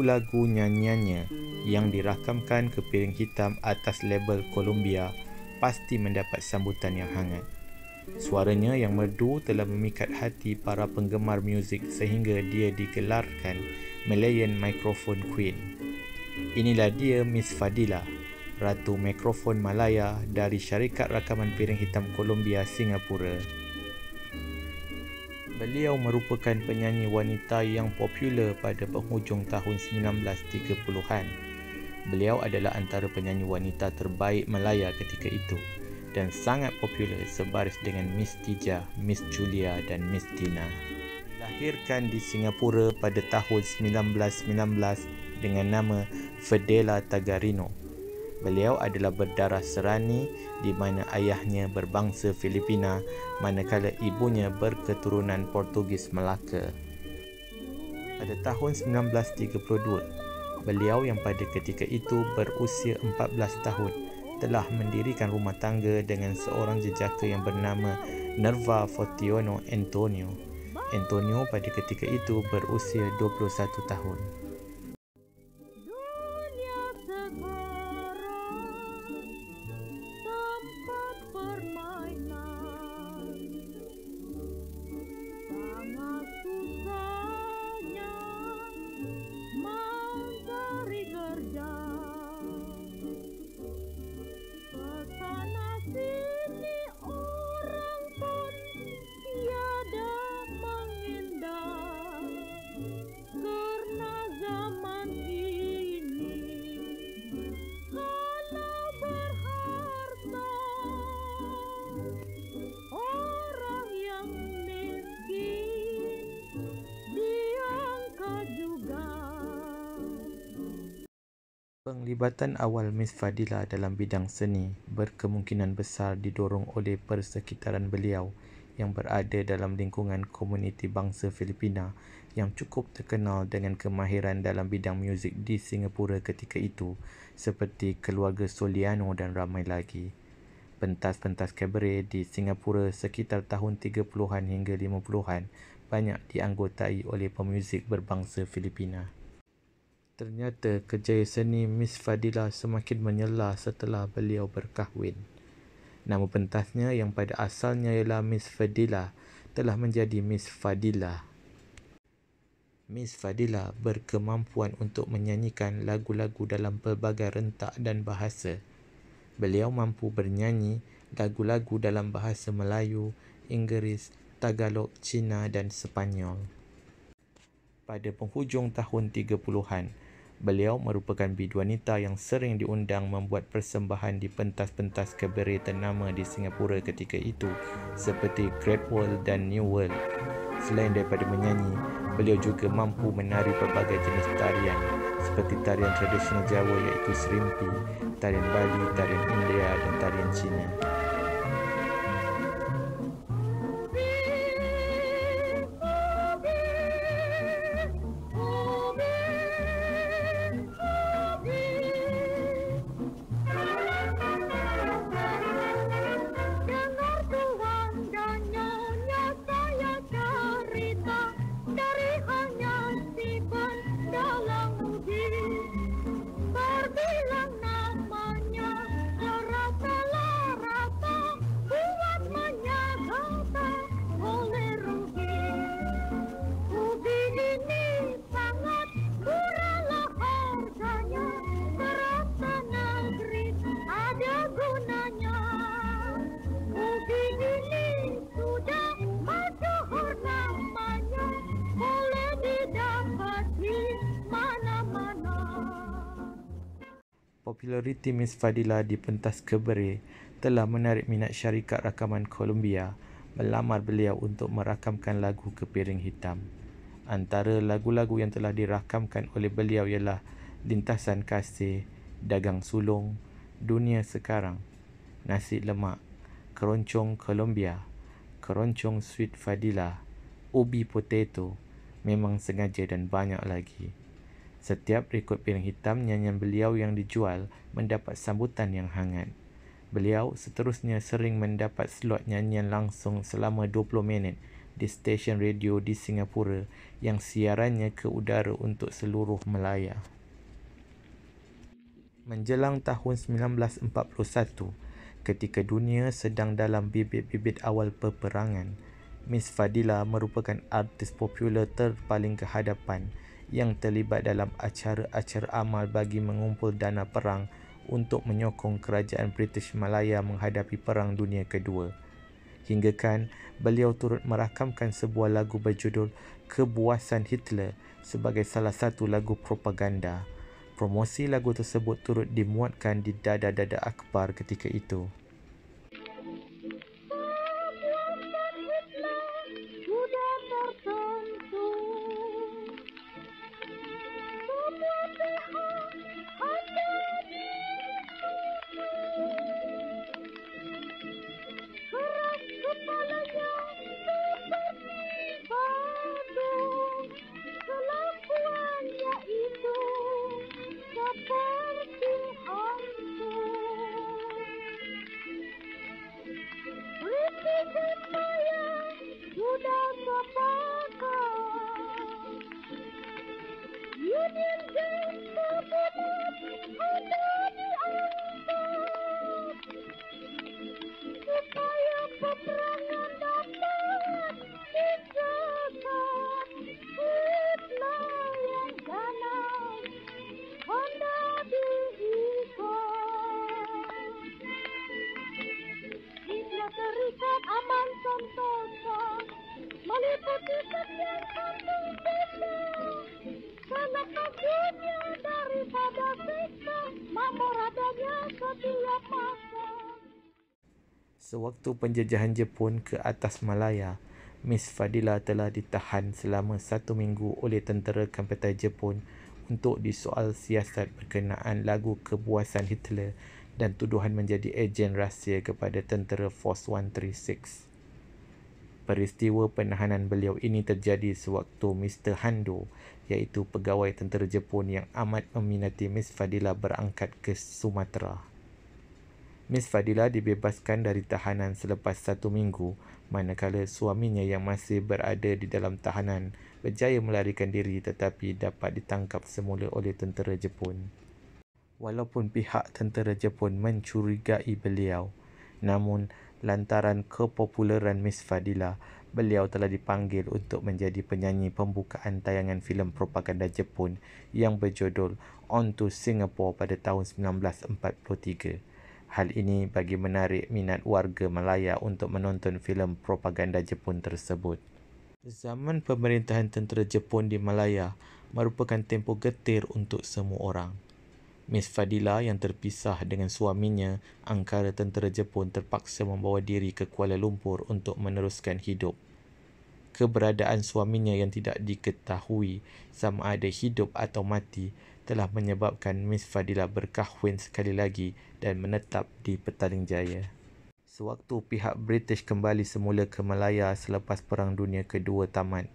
lagu-lagu nyanyiannya yang dirakamkan ke piring hitam atas label Columbia pasti mendapat sambutan yang hangat. Suaranya yang merdu telah memikat hati para penggemar muzik sehingga dia digelarkan Malayan Microphone Queen. Inilah dia Miss Fadila, Ratu Mikrofon Malaya dari syarikat rakaman piring hitam Columbia, Singapura. Beliau merupakan penyanyi wanita yang popular pada penghujung tahun 1930-an. Beliau adalah antara penyanyi wanita terbaik Malaya ketika itu dan sangat popular sebaris dengan Miss Tija, Miss Julia dan Miss Tina. Dilahirkan di Singapura pada tahun 1919 dengan nama Fadela Tagarino. Beliau adalah berdarah Serani di mana ayahnya berbangsa Filipina manakala ibunya berketurunan Portugis Melaka. Pada tahun 1932, beliau yang pada ketika itu berusia 14 tahun telah mendirikan rumah tangga dengan seorang jejaka yang bernama Nerva Fortiono Antonio. Antonio pada ketika itu berusia 21 tahun. Penglibatan awal Miss Fadila dalam bidang seni berkemungkinan besar didorong oleh persekitaran beliau yang berada dalam lingkungan komuniti bangsa Filipina yang cukup terkenal dengan kemahiran dalam bidang muzik di Singapura ketika itu seperti keluarga Soliano dan ramai lagi. Pentas-pentas kabaret di Singapura sekitar tahun 30-an hingga 50-an banyak dianggotai oleh pemuzik berbangsa Filipina. Ternyata kerjaya seni Miss Fadila semakin menyela setelah beliau berkahwin. Nama pentasnya yang pada asalnya ialah Miss Fadila telah menjadi Miss Fadila. Miss Fadila berkemampuan untuk menyanyikan lagu-lagu dalam pelbagai rentak dan bahasa. Beliau mampu bernyanyi lagu-lagu dalam bahasa Melayu, Inggeris, Tagalog, Cina dan Sepanyol. Pada penghujung tahun 30-an, beliau merupakan biduanita yang sering diundang membuat persembahan di pentas-pentas kabaret ternama di Singapura ketika itu seperti Great World dan New World. Selain daripada menyanyi, beliau juga mampu menari pelbagai jenis tarian seperti tarian tradisional Jawa iaitu Serimpi, tarian Bali, tarian India dan tarian Cina. Populariti Miss Fadila di pentas kabaret telah menarik minat syarikat rakaman Columbia melamar beliau untuk merakamkan lagu ke piring hitam. Antara lagu-lagu yang telah dirakamkan oleh beliau ialah Lintasan Kasih, Dagang Sulung, Dunia Sekarang, Nasi Lemak, Keroncong Columbia, Keroncong Sweet Fadila, Ubi Potato, Memang Sengaja dan banyak lagi. Setiap rekod piring hitam nyanyian beliau yang dijual mendapat sambutan yang hangat. Beliau seterusnya sering mendapat slot nyanyian langsung selama 20 minit di stesen radio di Singapura yang siarannya ke udara untuk seluruh Malaya. Menjelang tahun 1941, ketika dunia sedang dalam bibit-bibit awal peperangan, Miss Fadila merupakan artis popular terpaling ke hadapan yang terlibat dalam acara-acara amal bagi mengumpul dana perang untuk menyokong kerajaan British Malaya menghadapi Perang Dunia Kedua. Hingga kan beliau turut merakamkan sebuah lagu berjudul Kebuasan Hitler sebagai salah satu lagu propaganda. Promosi lagu tersebut turut dimuatkan di dada-dada akhbar ketika itu. Sewaktu penjajahan Jepun ke atas Malaya, Miss Fadila telah ditahan selama 1 minggu oleh tentera Kapital Jepun untuk disoal siasat berkenaan lagu Kebuasan Hitler dan tuduhan menjadi ejen rahsia kepada tentera Force 136. Peristiwa penahanan beliau ini terjadi sewaktu Mr. Hando, iaitu pegawai tentera Jepun yang amat meminati Miss Fadila berangkat ke Sumatera. Miss Fadila dibebaskan dari tahanan selepas 1 minggu, manakala suaminya yang masih berada di dalam tahanan berjaya melarikan diri tetapi dapat ditangkap semula oleh tentera Jepun. Walaupun pihak tentera Jepun mencurigai beliau, namun lantaran kepopuleran Miss Fadila, beliau telah dipanggil untuk menjadi penyanyi pembukaan tayangan filem propaganda Jepun yang berjudul On to Singapore pada tahun 1943. Hal ini bagi menarik minat warga Malaya untuk menonton filem propaganda Jepun tersebut. Zaman pemerintahan tentera Jepun di Malaya merupakan tempoh getir untuk semua orang. Miss Fadila yang terpisah dengan suaminya, angkara tentera Jepun terpaksa membawa diri ke Kuala Lumpur untuk meneruskan hidup. Keberadaan suaminya yang tidak diketahui sama ada hidup atau mati telah menyebabkan Miss Fadila berkahwin sekali lagi dan menetap di Petaling Jaya. Sewaktu pihak British kembali semula ke Malaya selepas Perang Dunia Kedua tamat,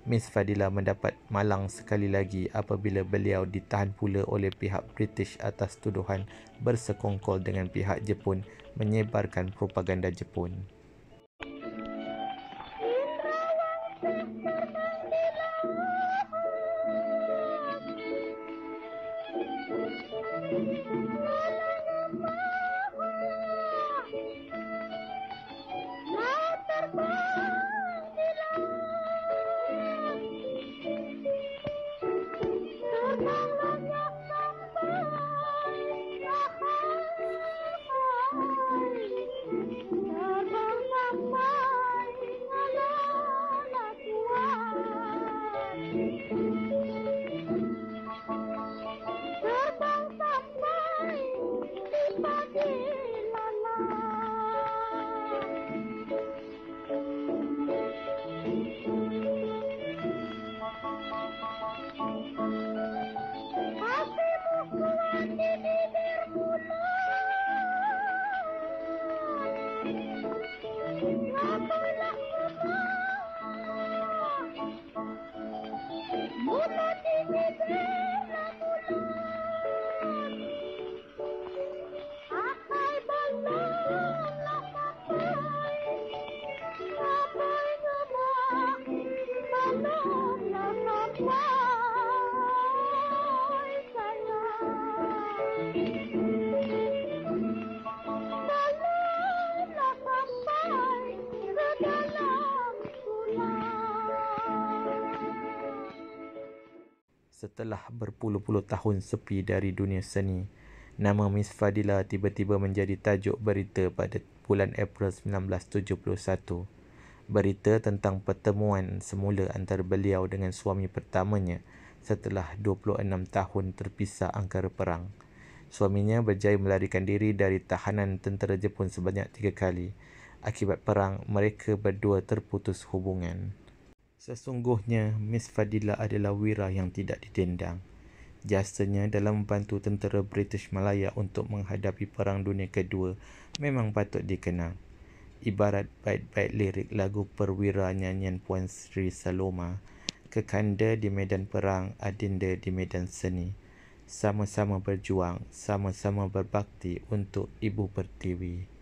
Miss Fadila mendapat malang sekali lagi apabila beliau ditahan pula oleh pihak British atas tuduhan bersekongkol dengan pihak Jepun menyebarkan propaganda Jepun. Setelah berpuluh-puluh tahun sepi dari dunia seni, nama Miss Fadila tiba-tiba menjadi tajuk berita pada bulan April 1971. Berita tentang pertemuan semula antara beliau dengan suami pertamanya setelah 26 tahun terpisah angkara perang. Suaminya berjaya melarikan diri dari tahanan tentera Jepun sebanyak 3 kali. Akibat perang, mereka berdua terputus hubungan. Sesungguhnya, Miss Fadila adalah wira yang tidak didendang. Jasanya dalam membantu tentera British Malaya untuk menghadapi Perang Dunia Kedua memang patut dikenang. Ibarat bait-bait lirik lagu perwira nyanyian Puan Sri Saloma, kekanda di medan perang, adinda di medan seni. Sama-sama berjuang, sama-sama berbakti untuk Ibu Pertiwi.